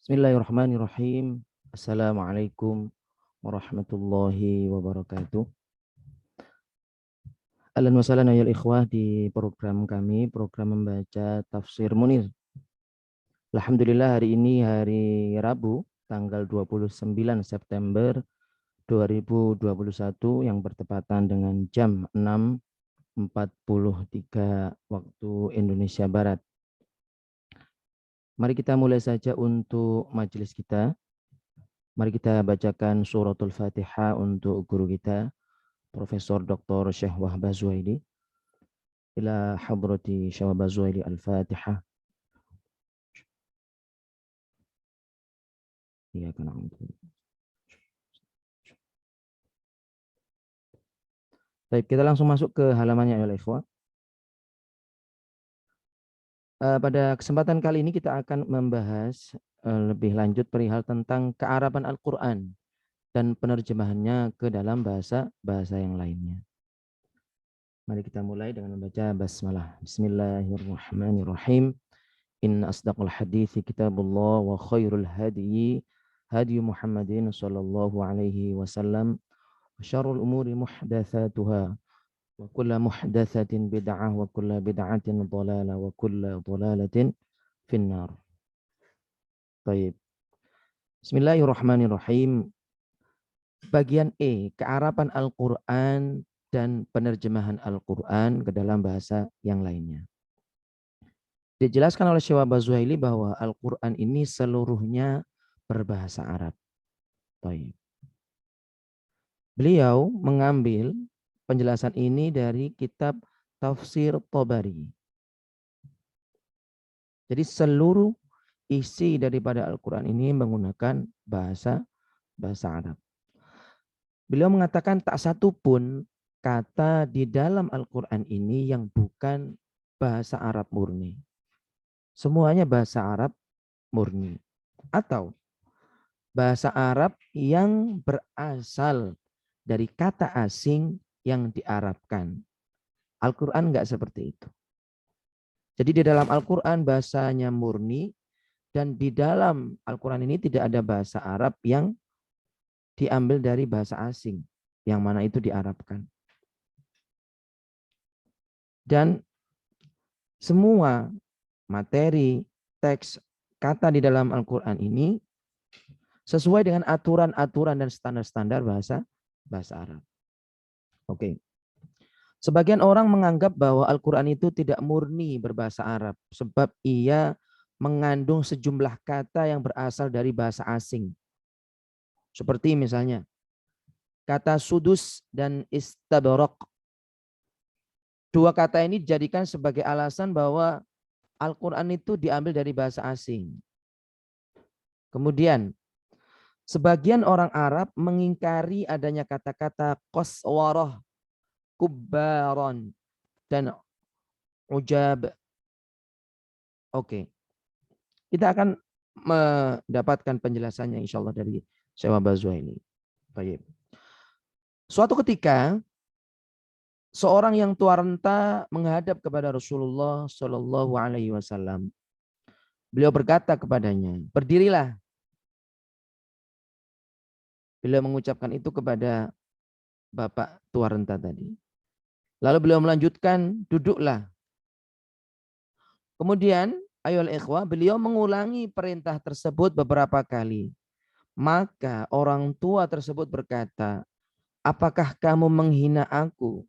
Bismillahirrahmanirrahim. Assalamualaikum warahmatullahi wabarakatuh. Ahlan wa sahlan ya ikhwah di program kami, program membaca Tafsir Munir. Alhamdulillah hari ini hari Rabu, tanggal 29 September 2021 yang bertepatan dengan jam 6.43 waktu Indonesia Barat. Mari kita mulai saja untuk majelis kita. Mari kita bacakan suratul Fatihah untuk guru kita, Profesor Dr. Syekh Wahbah Zuhaili. Ila hadrati Syekh Wahbah Zuhaili al-Fatihah. Iya kan. Baik, kita langsung masuk ke halamannya ya ikhwah. Pada kesempatan kali ini kita akan membahas lebih lanjut perihal tentang kearaban Al-Quran dan penerjemahannya ke dalam bahasa yang lainnya. Mari kita mulai dengan membaca basmalah. Bismillahirrahmanirrahim. Inna asdaqal hadithi kitabullah wa khairul hadiyi hadi Muhammadin sallallahu alaihi wasallam wa syarrul umuri muhdatsatuha wa kullu muhdatsatin bid'ah wa kullu bid'atin dhalalah wa kullu dhalalatin finnar. Baik. Bismillahirrahmanirrahim. Bagian E, kearaban Al-Qur'an dan penerjemahan Al-Qur'an ke dalam bahasa yang lainnya. Dijelaskan oleh Syekh Wahbah Zuhaili bahwa Al-Qur'an ini seluruhnya berbahasa Arab. Baik. Beliau mengambil penjelasan ini dari kitab Tafsir Tabari. Jadi seluruh isi daripada Al-Quran ini menggunakan bahasa Arab. Beliau mengatakan tak satu pun kata di dalam Al-Quran ini yang bukan bahasa Arab murni. Semuanya bahasa Arab murni. Atau bahasa Arab yang berasal dari kata asing yang diarabkan. Al-Quran enggak seperti itu. Jadi di dalam Al-Quran bahasanya murni, dan di dalam Al-Quran ini tidak ada bahasa Arab yang diambil dari bahasa asing, yang mana itu diarabkan. Dan semua materi, teks, kata di dalam Al-Quran ini sesuai dengan aturan-aturan dan standar-standar bahasa Arab. Oke. Sebagian orang menganggap bahwa Al-Quran itu tidak murni berbahasa Arab sebab ia mengandung sejumlah kata yang berasal dari bahasa asing. Seperti misalnya kata sudus dan istabraq. Dua kata ini dijadikan sebagai alasan bahwa Al-Quran itu diambil dari bahasa asing. Kemudian sebagian orang Arab mengingkari adanya kata-kata qaswarah, kubbaron, dan ujab. Oke. Kita akan mendapatkan penjelasannya insya Allah dari Syekh Wahbah Zuhaili. Baik. Suatu ketika seorang yang tua renta menghadap kepada Rasulullah Shallallahu Alaihi Wasallam. Beliau berkata kepadanya, berdirilah. Beliau mengucapkan itu kepada bapak tua renta tadi. Lalu beliau melanjutkan, duduklah. Kemudian, ayolah ikhwah, beliau mengulangi perintah tersebut beberapa kali. Maka orang tua tersebut berkata, apakah kamu menghina aku,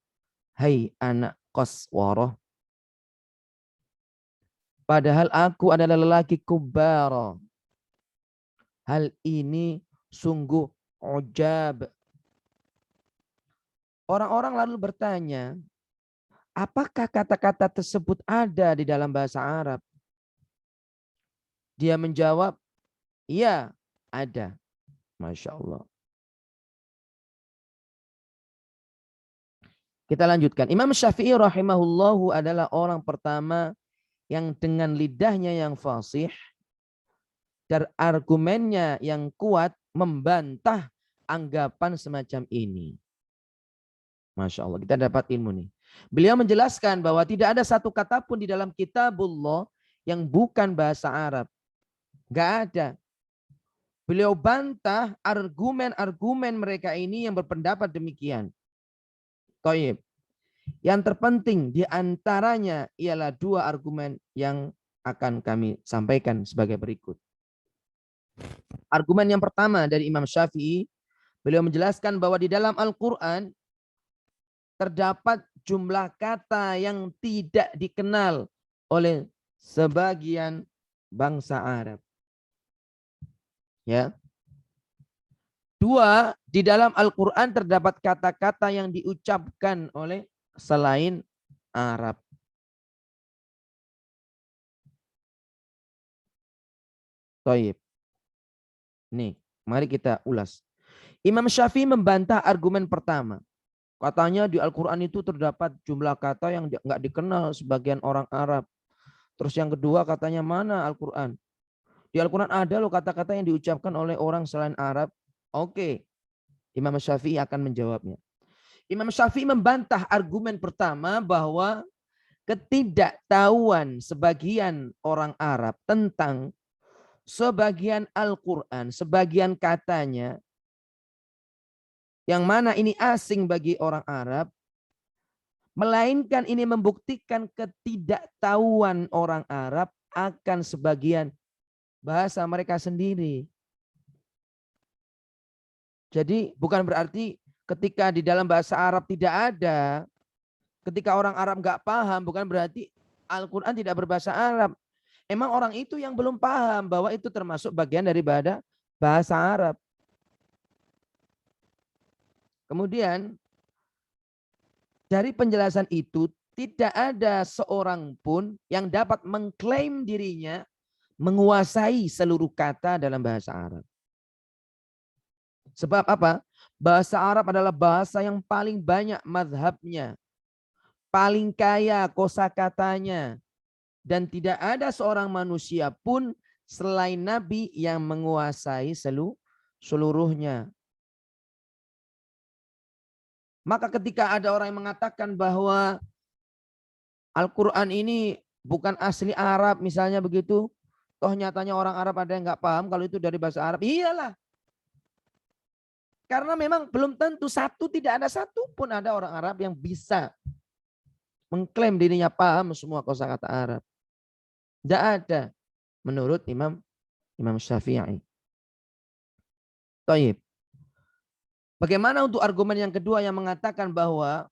hai anak Qaswarah? Padahal aku adalah lelaki kubara. Hal ini sungguh ujab. Orang-orang lalu bertanya, apakah kata-kata tersebut ada di dalam bahasa Arab? Dia menjawab, iya ada. Masya Allah. Kita lanjutkan. Imam Syafi'i rahimahullahu adalah orang pertama yang dengan lidahnya yang fasih dan argumennya yang kuat membantah anggapan semacam ini. Masya Allah, kita dapat ilmu nih. Beliau menjelaskan bahwa tidak ada satu kata pun di dalam kitabullah yang bukan bahasa Arab. Gak ada. Beliau bantah argumen-argumen mereka ini yang berpendapat demikian. Thayyib. Yang terpenting di antaranya ialah dua argumen yang akan kami sampaikan sebagai berikut. Argumen yang pertama dari Imam Syafi'i, beliau menjelaskan bahwa di dalam Al-Quran terdapat jumlah kata yang tidak dikenal oleh sebagian bangsa Arab. Ya. Dua, di dalam Al-Quran terdapat kata-kata yang diucapkan oleh selain Arab. Thayyib. Nih, mari kita ulas. Imam Syafi'i membantah argumen pertama. Katanya di Al-Quran itu terdapat jumlah kata yang nggak dikenal sebagian orang Arab. Terus yang kedua katanya mana Al-Quran? Di Al-Quran ada loh kata-kata yang diucapkan oleh orang selain Arab. Oke, Imam Syafi'i akan menjawabnya. Imam Syafi'i membantah argumen pertama bahwa ketidaktahuan sebagian orang Arab tentang sebagian Al-Quran, sebagian katanya, yang mana ini asing bagi orang Arab, melainkan ini membuktikan ketidaktahuan orang Arab akan sebagian bahasa mereka sendiri. Jadi bukan berarti ketika di dalam bahasa Arab tidak ada, ketika orang Arab nggak paham, bukan berarti Al-Quran tidak berbahasa Arab. Emang orang itu yang belum paham bahwa itu termasuk bagian daripada bahasa Arab. Kemudian dari penjelasan itu tidak ada seorang pun yang dapat mengklaim dirinya menguasai seluruh kata dalam bahasa Arab. Sebab apa? Bahasa Arab adalah bahasa yang paling banyak mazhabnya, paling kaya kosakatanya, dan tidak ada seorang manusia pun selain Nabi yang menguasai seluruhnya. Maka ketika ada orang yang mengatakan bahwa Al-Quran ini bukan asli Arab misalnya begitu, toh nyatanya orang Arab ada yang nggak paham kalau itu dari bahasa Arab. Iyalah. Karena memang belum tentu tidak ada satu pun ada orang Arab yang bisa mengklaim dirinya paham semua kosakata Arab. Tidak ada menurut Imam Syafi'i. Taib. Bagaimana untuk argumen yang kedua yang mengatakan bahwa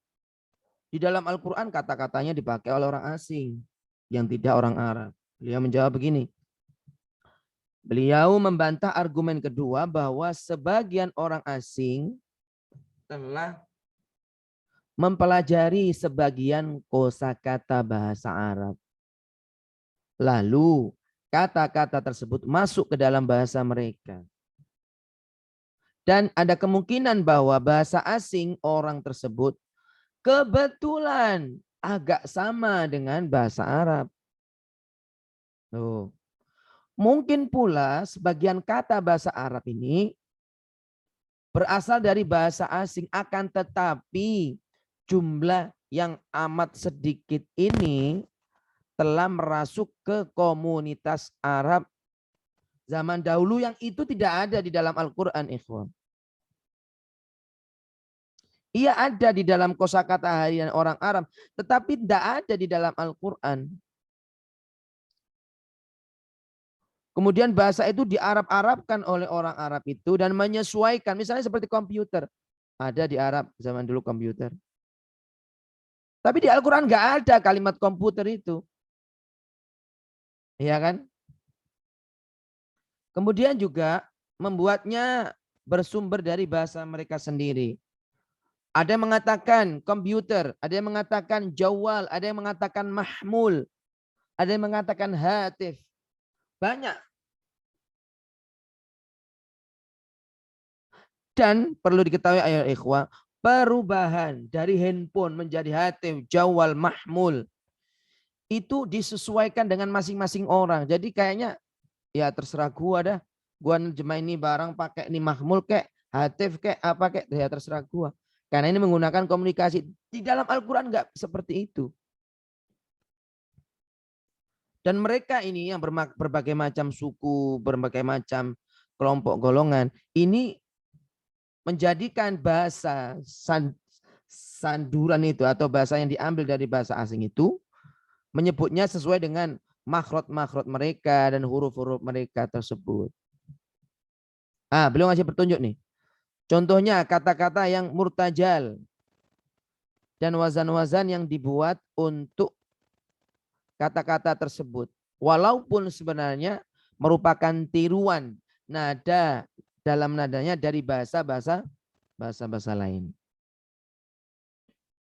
di dalam Al-Quran kata-katanya dipakai oleh orang asing yang tidak orang Arab. Beliau menjawab begini. Beliau membantah argumen kedua bahwa sebagian orang asing telah mempelajari sebagian kosakata bahasa Arab. Lalu kata-kata tersebut masuk ke dalam bahasa mereka. Dan ada kemungkinan bahwa bahasa asing orang tersebut kebetulan agak sama dengan bahasa Arab. Tuh. Mungkin pula sebagian kata bahasa Arab ini berasal dari bahasa asing, akan tetapi jumlah yang amat sedikit ini telah merasuk ke komunitas Arab zaman dahulu yang itu tidak ada di dalam Al-Quran, ikhwan. Ia ada di dalam kosakata harian orang Arab, tetapi tidak ada di dalam Al-Quran. Kemudian bahasa itu diarab-arabkan oleh orang Arab itu dan menyesuaikan. Misalnya seperti komputer. Ada di Arab zaman dulu komputer. Tapi di Al-Quran nggak ada kalimat komputer itu. Iya kan? Kemudian juga membuatnya bersumber dari bahasa mereka sendiri. Ada yang mengatakan komputer, ada yang mengatakan jawal, ada yang mengatakan mahmul, ada yang mengatakan hatif. Banyak. Dan perlu diketahui ayat ikhwah, perubahan dari handphone menjadi hatif, jawal, mahmul itu disesuaikan dengan masing-masing orang. Jadi kayaknya ya terserah gua dah. Gua nerjemah ini barang pakai ini mahmul kayak hatif kayak apa kayak ya terserah gua. Karena ini menggunakan komunikasi. Di dalam Al-Quran nggak seperti itu. Dan mereka ini yang berbagai macam suku, berbagai macam kelompok golongan ini menjadikan bahasa sanduran itu atau bahasa yang diambil dari bahasa asing itu menyebutnya sesuai dengan makhraj-makhraj mereka dan huruf-huruf mereka tersebut. Beliau ngasih petunjuk nih. Contohnya kata-kata yang murtajal dan wazan-wazan yang dibuat untuk kata-kata tersebut. Walaupun sebenarnya merupakan tiruan nada dalam nadanya dari bahasa-bahasa lain.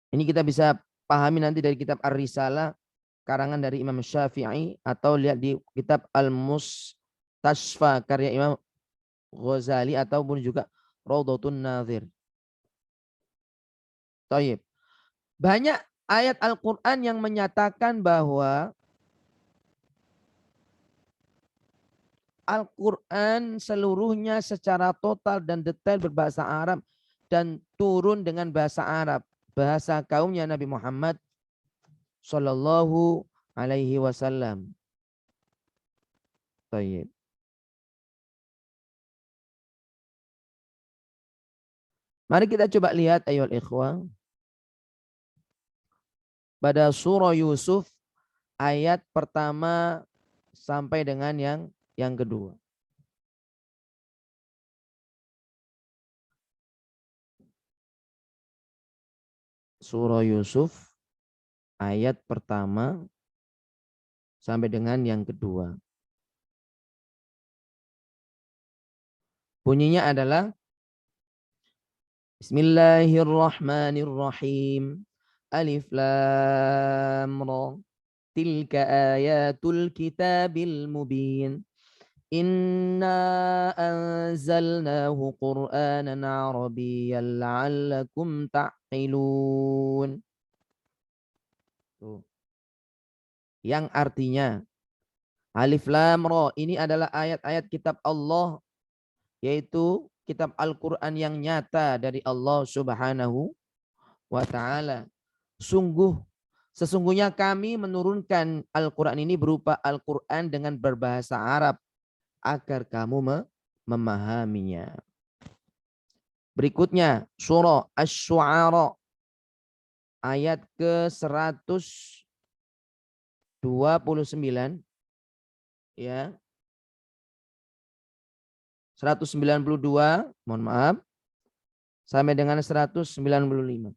Ini kita bisa pahami nanti dari kitab Ar-Risalah karangan dari Imam Syafi'i atau lihat di kitab Al-Mustasfa karya Imam Ghazali ataupun juga Raudhatun Nadhir. Taib. Banyak ayat Al-Quran yang menyatakan bahwa Al-Quran seluruhnya secara total dan detail berbahasa Arab dan turun dengan bahasa Arab, bahasa kaumnya Nabi Muhammad Sallallahu Alaihi Wasallam. Taib. Mari kita coba lihat ayol ikhwah pada surah Yusuf ayat pertama sampai dengan yang kedua. Surah Yusuf ayat pertama sampai dengan yang kedua. Bunyinya adalah Bismillahirrahmanirrahim. Alif lam ra. Tilka ayatul kitabil mubin. Inna anzalnahu Qur'anan Arabiyyan la'allakum ta'qilun. Yang artinya Alif Lam Ra ini adalah ayat-ayat kitab Allah, yaitu kitab Al-Quran yang nyata dari Allah Subhanahu wa Ta'ala. Sesungguhnya kami menurunkan Al-Quran ini berupa Al-Quran dengan berbahasa Arab agar kamu memahaminya. Berikutnya surah Asy-Syu'ara ayat ke-129 ya. 192, mohon maaf, sampai dengan 195.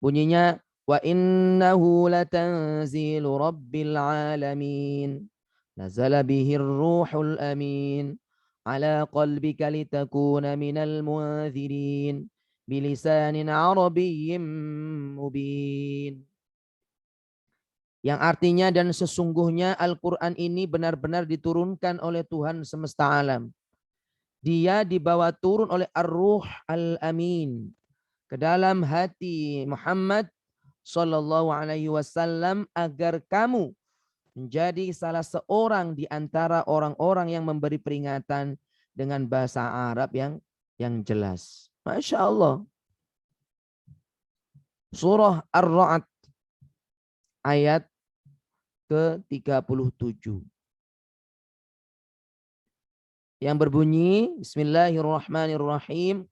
Bunyinya wa innahu latanzilu rabbil alamin. Nazala bihir ruhul amin ala qalbika litakuna minal munzirin bilisanin arabiyyin mubin. Yang artinya dan sesungguhnya Al-Quran ini benar-benar diturunkan oleh Tuhan semesta alam. Dia dibawa turun oleh Ar-Ruh Al-Amin ke dalam hati Muhammad Sallallahu Alaihi Wasallam agar kamu menjadi salah seorang di antara orang-orang yang memberi peringatan dengan bahasa Arab yang jelas. Masya Allah. Surah Ar-Ra'd ayat ke-37 yang berbunyi Bismillahirrahmanirrahim.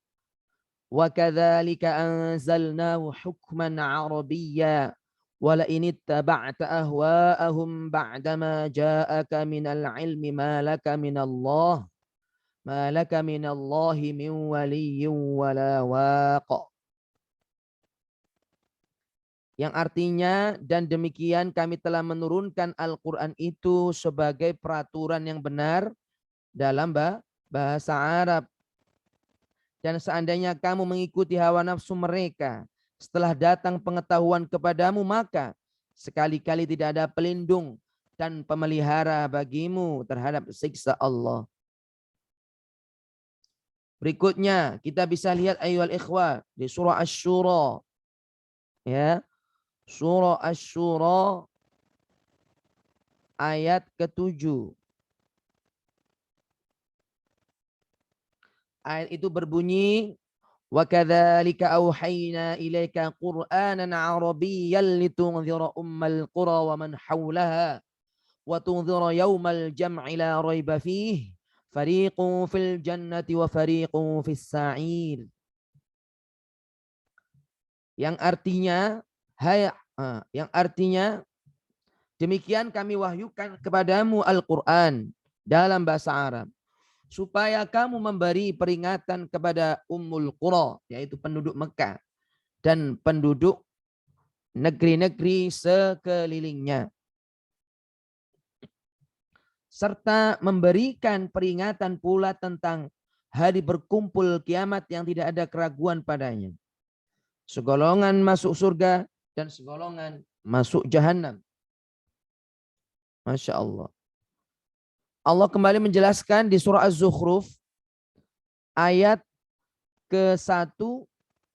Wa kadzalika anzalnahu hukman arabiyya wa la in ittaba'ta ahwa'ahum ba'da ma ja'aka minal ilmi ma laka minallahi min waliyyin wala waq. Yang artinya dan demikian kami telah menurunkan Al-Quran itu sebagai peraturan yang benar dalam bahasa Arab. Dan seandainya kamu mengikuti hawa nafsu mereka setelah datang pengetahuan kepadamu, maka sekali-kali tidak ada pelindung dan pemelihara bagimu terhadap siksa Allah. Berikutnya kita bisa lihat ayyuhal ikhwah di surah Asy-Syura. Ya. Surah Asy-Syura ayat ke-7. Ayat itu berbunyi wa kadzalika auhayna ilaika qur'anan arabiyyan litunzira ummal qura wa man haulaha wa tunzira yaumal jam'i la raiba fihi fariqun fil jannati wa fariqun fis sa'ir. Yang artinya demikian kami wahyukan kepadamu Al-Qur'an dalam bahasa Arab supaya kamu memberi peringatan kepada Ummul Qura, yaitu penduduk Mekah dan penduduk negeri-negeri sekelilingnya, serta memberikan peringatan pula tentang hari berkumpul kiamat yang tidak ada keraguan padanya. Segolongan masuk surga dan segolongan masuk jahanam. Masya Allah. Allah kembali menjelaskan di surah Az-Zukhruf ayat ke-1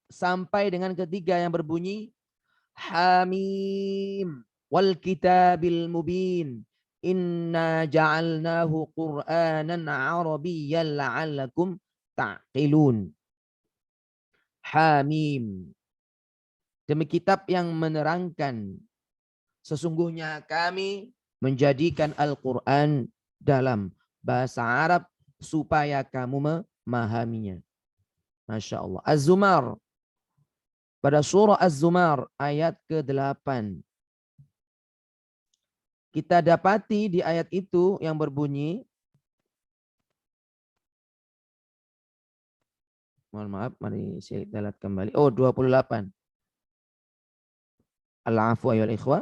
sampai dengan ke-3 yang berbunyi Hamim wal kitabil mubin inna ja'alnahu qur'anan arabiyyan la'allakum ta'qilun. Hamim, demi kitab yang menerangkan, sesungguhnya kami menjadikan Al-Quran dalam bahasa Arab supaya kamu memahaminya. Masya Allah. Az-Zumar, pada surah Az-Zumar ayat ke-8. Kita dapati di ayat itu yang berbunyi, mohon maaf, mari saya lihat kembali. Oh, 28. Al-Afwa wal Ikhwa.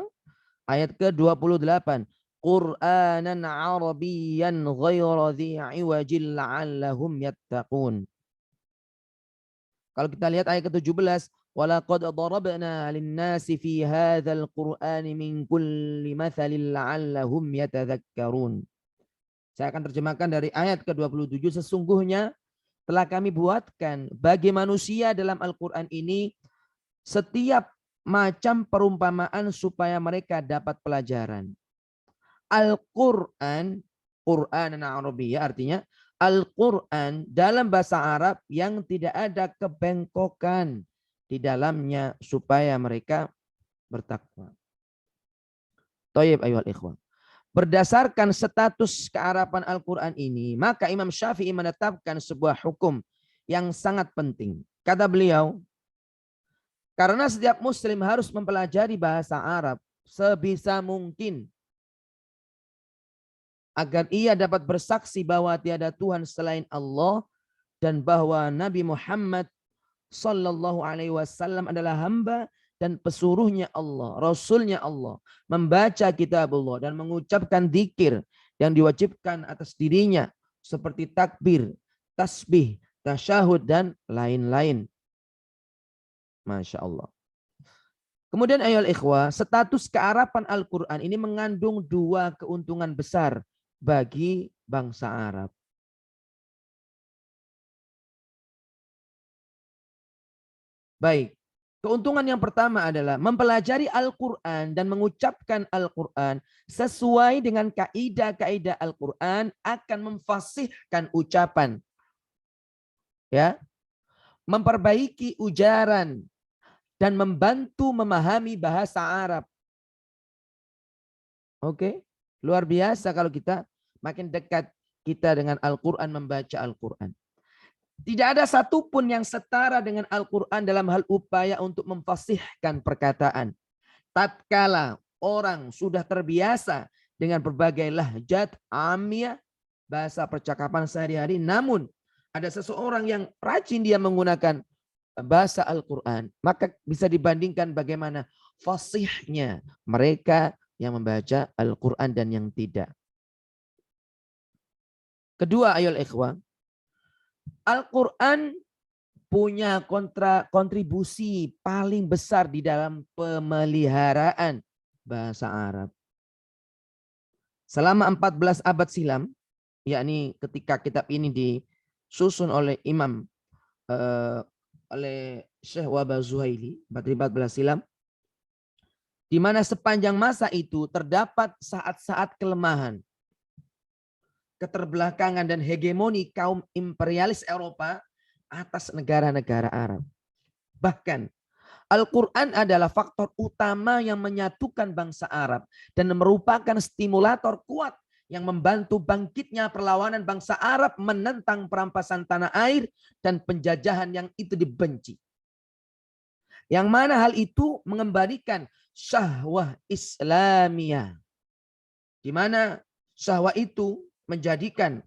Ayat ke-28. Qur'anan Arabiyyan ghayra dhi 'iwajin la'allahum yattaqun. Kalau kita lihat ayat ke-17, walaqad darabna lin-nasi fi hadzal qur'ani min kulli mathalin la'allahum yatadzakkarun. Saya akan terjemahkan dari ayat ke-27, sesungguhnya telah kami buatkan bagi manusia dalam Al-Qur'an ini setiap macam perumpamaan supaya mereka dapat pelajaran. Al-Quran, Quran Arabiyyah, artinya Al-Quran dalam bahasa Arab yang tidak ada kebengkokan di dalamnya supaya mereka bertakwa. Thayyib ayyuhal ikhwan. Berdasarkan status kearaban Al-Quran ini, maka Imam Syafi'i menetapkan sebuah hukum yang sangat penting. Kata beliau, karena setiap muslim harus mempelajari bahasa Arab sebisa mungkin agar ia dapat bersaksi bahwa tiada Tuhan selain Allah dan bahwa Nabi Muhammad sallallahu alaihi wasallam adalah hamba dan pesuruhnya Allah, rasulnya Allah, membaca kitab Allah dan mengucapkan zikir yang diwajibkan atas dirinya seperti takbir, tasbih, tasyahud dan lain-lain. Masya Allah. Kemudian ayolah ikhwah, status kearaban Al-Quran ini mengandung dua keuntungan besar bagi bangsa Arab. Baik, keuntungan yang pertama adalah mempelajari Al-Quran dan mengucapkan Al-Quran sesuai dengan kaidah-kaidah Al-Quran akan memfasihkan ucapan, ya, memperbaiki ujaran dan membantu memahami bahasa Arab. Oke, luar biasa kalau kita makin dekat kita dengan Al-Quran, membaca Al-Quran. Tidak ada satupun yang setara dengan Al-Quran dalam hal upaya untuk memfasihkan perkataan. Tatkala orang sudah terbiasa dengan berbagai lahjat amiyah, bahasa percakapan sehari-hari, namun ada seseorang yang rajin dia menggunakan bahasa Al-Quran, maka bisa dibandingkan bagaimana fasihnya mereka yang membaca Al-Quran dan yang tidak. Kedua, ayolah ikhwah, Al-Quran punya kontribusi paling besar di dalam pemeliharaan bahasa Arab. Selama 14 abad silam, yakni ketika kitab ini disusun oleh Imam oleh Syekh Wahbah Zuhaili, 14 silam, di mana sepanjang masa itu terdapat saat-saat kelemahan, keterbelakangan dan hegemoni kaum imperialis Eropa atas negara-negara Arab. Bahkan Al-Quran adalah faktor utama yang menyatukan bangsa Arab dan merupakan stimulator kuat yang membantu bangkitnya perlawanan bangsa Arab menentang perampasan tanah air dan penjajahan yang itu dibenci. Yang mana hal itu mengembalikan syahwah Islamiyah. Di mana syahwah itu menjadikan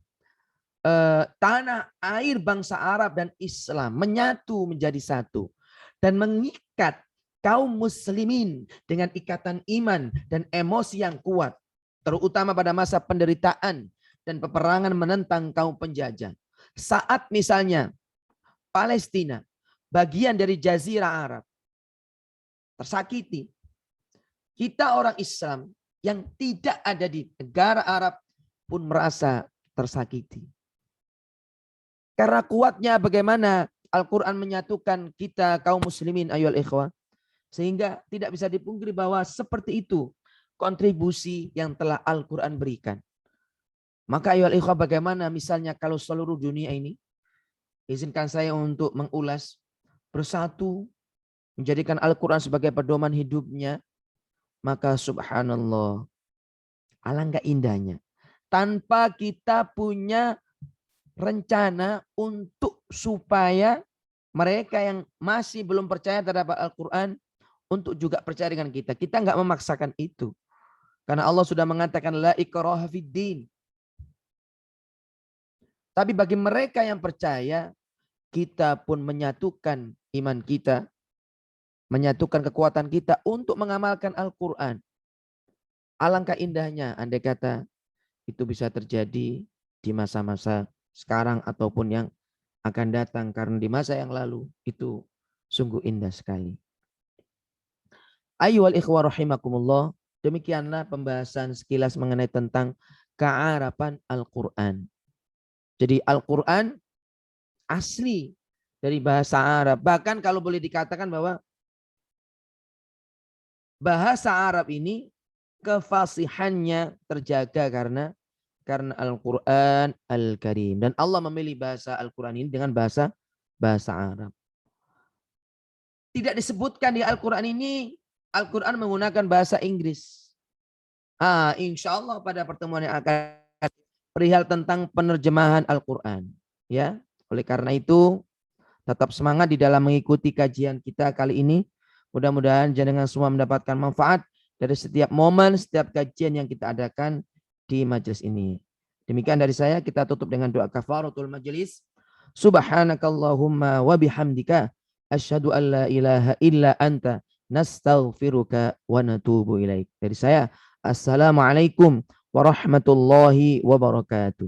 tanah air bangsa Arab dan Islam menyatu menjadi satu. Dan mengikat kaum muslimin dengan ikatan iman dan emosi yang kuat. Terutama pada masa penderitaan dan peperangan menentang kaum penjajah. Saat misalnya Palestina, bagian dari Jazirah Arab, tersakiti. Kita orang Islam yang tidak ada di negara Arab pun merasa tersakiti. Karena kuatnya bagaimana Al-Quran menyatukan kita kaum muslimin ayyuhal ikhwah. Sehingga tidak bisa dipungkiri bahwa seperti itu kontribusi yang telah Al-Quran berikan. Maka ayyuhal ikhwah, bagaimana misalnya kalau seluruh dunia ini, izinkan saya untuk mengulas, bersatu, menjadikan Al-Quran sebagai pedoman hidupnya, maka subhanallah, alangkah indahnya. Tanpa kita punya rencana untuk supaya mereka yang masih belum percaya terhadap Al-Quran untuk juga percaya dengan kita. Kita nggak memaksakan itu. Karena Allah sudah mengatakan la ikraha fiddin. Tapi bagi mereka yang percaya, kita pun menyatukan iman kita, menyatukan kekuatan kita untuk mengamalkan Al-Quran. Alangkah indahnya andai kata itu bisa terjadi di masa-masa sekarang ataupun yang akan datang, karena di masa yang lalu itu sungguh indah sekali. Ayyuhal ikhwah rahimakumullah, demikianlah pembahasan sekilas mengenai tentang kearapan Al-Quran. Jadi Al-Quran asli dari bahasa Arab. Bahkan kalau boleh dikatakan bahwa bahasa Arab ini kefasihannya terjaga karena Al-Quran Al-Karim. Dan Allah memilih bahasa Al-Quran ini dengan bahasa Arab. Tidak disebutkan di Al-Quran ini, Al-Quran menggunakan bahasa Inggris. Insya Allah pada pertemuan yang akan perihal tentang penerjemahan Al-Quran. Ya, oleh karena itu, tetap semangat di dalam mengikuti kajian kita kali ini. Mudah-mudahan jenengan semua mendapatkan manfaat dari setiap momen, setiap kajian yang kita adakan di majelis ini. Demikian dari saya, kita tutup dengan doa kafaratul majelis. Subhanakallahumma wa bihamdika asyhadu an la ilaha illa anta nastaghfiruka wa natubu ilaik. Dari saya, assalamualaikum warahmatullahi wabarakatuh.